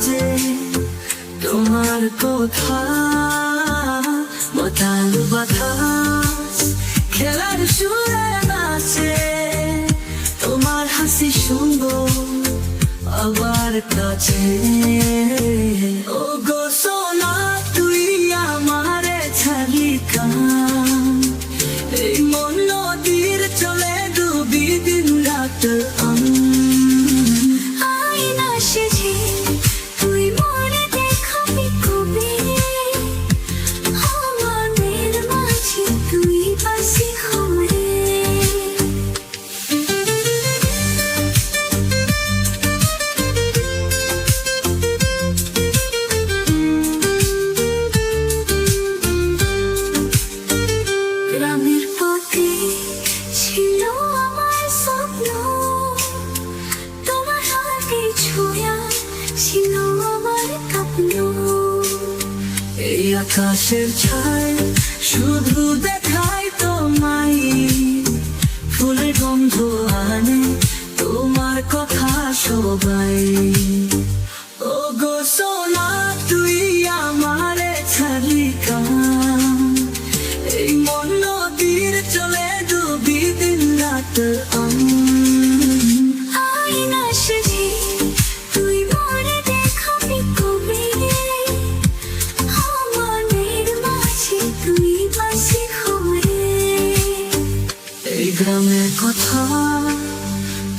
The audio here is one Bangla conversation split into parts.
বাজে তোমার কথা, মাতাল বাতাস খেলার সুরে নাচে, তোমার হাসি সুন্দর আবার কাছে। ও গো সোনা তুই আমারে ছাড়লি কান, এই মন নদীর চলে ডুবি দিন রাত। আয়না সেজে তুই মনে দেখাবি কবে, আমাদের মাঝে তুই বাসি হরে। গ্রামের পথে ছিল আমার স্বপ্ন, তোমার হাতে ছোঁয়া ছিল আমার স্বপ্ন। এই আকাশের ছায় শুধু দেখায় তোমায়, ফুলের গন্ধ আনে তোমার কথা সবাই। ও গো সোনা তুই আমারে ছাড়লি কান, এই মন নদীর চলে ডুবি দিন রাত। আয়না সেজে তুই মনে দেখাবি কবে, আমাদের মাঝে তুই বাসি হরে। এই গ্রামের কথা,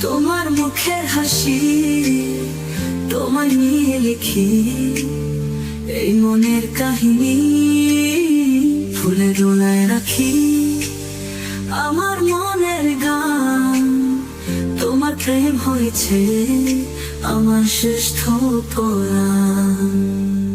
তোমার মুখের হাসি, তোমায় নিয়ে লিখি এই মনের কাহিনী, ফুলের দোলায় রাখি আমার মনের গান। তোমার প্রেম হয়েছে আমার শ্রেষ্ঠ পরাণ।